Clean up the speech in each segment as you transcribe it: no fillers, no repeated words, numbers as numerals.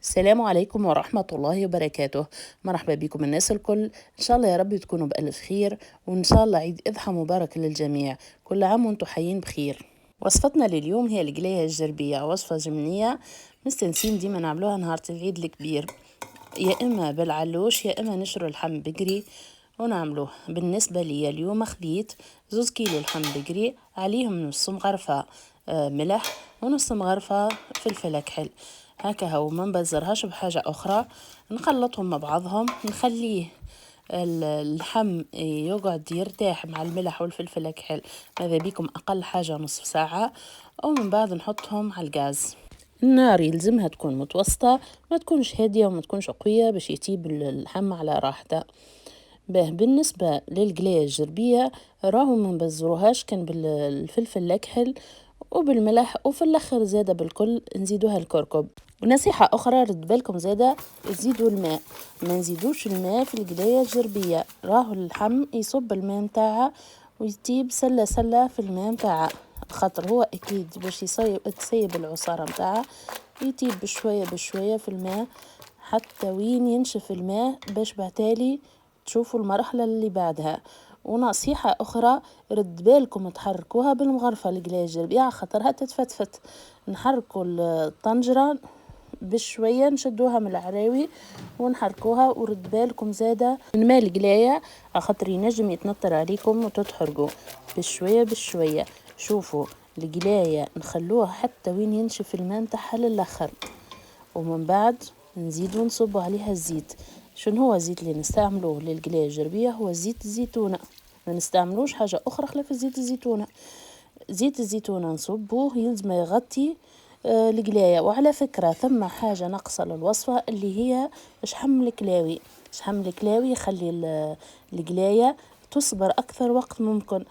السلام عليكم ورحمة الله وبركاته. مرحبا بكم الناس الكل، إن شاء الله يا رب تكونوا بألف خير، وإن شاء الله عيد أضحى مبارك للجميع. كل عام وانتم حيين بخير. وصفتنا لليوم هي القلاية الجربية، وصفة جمنية مستنسين ديما نعملوها نهار العيد الكبير، يا إما بالعلوش يا إما نشرو اللحم بقري ونعملوه. بالنسبة لي اليوم خديت 2 كيلو لحم بقري، عليهم نص مغرفة ملح ونص مغرفة فلفل أكحل، هكا هو ما نبزرهاش بحاجة أخرى. نخلطهم مع بعضهم، نخليه اللحم يقعد يرتاح مع الملح والفلفل الأكحل، ماذا بيكم أقل حاجة نصف ساعة، ومن بعد نحطهم على الغاز. النار يلزمها تكون متوسطة، ما تكونش هادية وما تكونش قوية باش يطيب اللحم على راحته. بالنسبة للقلاية الجربية راهو ما نبزروهاش، كان بالفلفل الأكحل وبالملح، وفي الاخر زادة بالكل نزيدوها الكركم. ونصيحة اخرى رد بالكم زادة تزيدوا الماء، ما نزيدوش الماء في القلاية الجربية، راهو اللحم يصب الماء متاعه ويطيب سلة سلة في الماء متاعه، خاطر هو اكيد باش تسيب العصارة متاعه يطيب بشوية بشوية في الماء حتى وين ينشف الماء، باش بعتالي تشوفوا المرحلة اللي بعدها. ونصيحة أخرى رد بالكم تحركوها بالمغرفة القلاية الجربية خاطرها تتفتفت، نحركوا الطنجرة بشوية، نشدوها من العراوي ونحركوها، ورد بالكم زادة من ماء القلاية خاطر ينجم يتنطر عليكم وتتحرقوا بشوية بشوية. شوفوا القلاية نخلوها حتى وين ينشف الماء متاعها للآخر، ومن بعد نزيدو نصبوا عليها الزيت. شنو هو الزيت اللي نستعملوه للقلاية الجربية؟ هو زيت الزيتونة، ما نستعملوش حاجة أخرى خلاف زيت الزيتونة. زيت الزيتونة نصبوه يلزم يغطي القلاية. وعلى فكرة ثم حاجة ناقصة للوصفة اللي هي شحم الكلاوي. شحم الكلاوي يخلي القلاية تصبر أكثر وقت ممكن.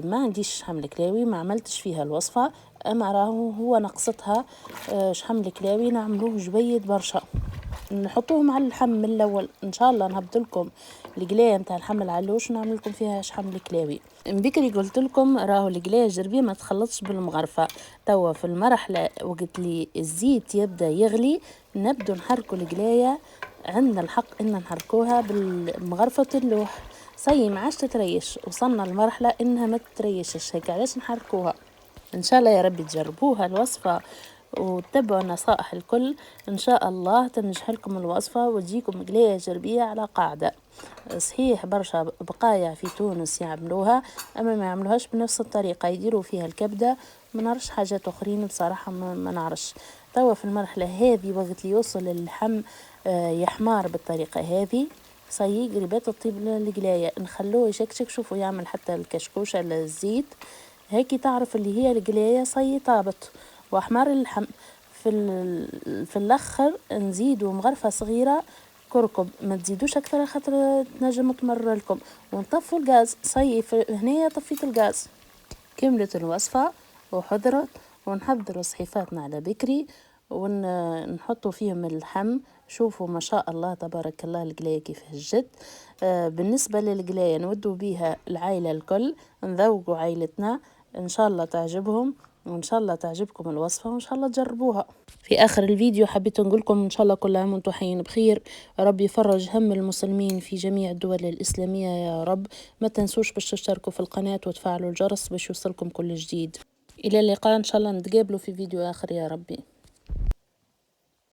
ما عنديش شحم الكلاوي، ما عملتش فيها الوصفة، أما راهو هو نقصتها. شحم الكلاوي نعملوه جبيد برشا، نحطوه مع اللحم من الاول. ان شاء الله نهبط لكم القلايه نتاع اللحم العلوش ونعمل لكم فيها شحم الكلاوي. من بكري قلت لكم راهو القلايه الجربيه ما تخلطش بالمغرفه، توا في المرحله وقت لي الزيت يبدا يغلي نبدو نحركوا القلايه، عندنا الحق ان نحركوها بالمغرفه اللوح. صي ما عادش تتريش، وصلنا لمرحله انها ما تتريشش، هيك علاش نحركوها. ان شاء الله يا رب تجربوها الوصفة وتتبعوا النصائح الكل، ان شاء الله تنجح لكم الوصفة وتجيكم قلاية جربية على قاعدة. صحيح برشا بقايا في تونس يعملوها، اما ما يعملوهاش بنفس الطريقة، يديروا فيها الكبدة، ما نعرفش حاجات اخرين بصراحة، ما نعرفش. توا في المرحلة هذه وقت اللي يوصل اللحم يحمار بالطريقة هذه، صي قريبات الطيب القلاية، نخلوه يشكشك، شوفوا يعمل حتى الكشكوشة على الزيت، هيك تعرف اللي هي القلاية صي طابت واحمر اللحم. في الاخر نزيدوا مغرفة صغيرة كركم، ما تزيدوش اكثر خاطر تنجم تمرر لكم، ونطفوا الغاز. صي هنا طفيت الغاز. كملت الوصفة وحضرت، ونحضروا صحيفاتنا على بكري ونحطوا فيهم اللحم. شوفوا ما شاء الله تبارك الله القلاية كيف هجت. بالنسبة للقلاية نودوا بيها العائلة الكل، نذوقوا عائلتنا، ان شاء الله تعجبهم، وان شاء الله تعجبكم الوصفة، وان شاء الله تجربوها. في اخر الفيديو حبيت نقول لكم ان شاء الله كل عام وانتم حيين بخير، ربي يفرج هم المسلمين في جميع الدول الاسلامية يا رب. ما تنسوش باش تشتركوا في القناة وتفعلوا الجرس باش يوصلكم كل جديد. الى اللقاء ان شاء الله، نتقابلوا في فيديو اخر يا ربي.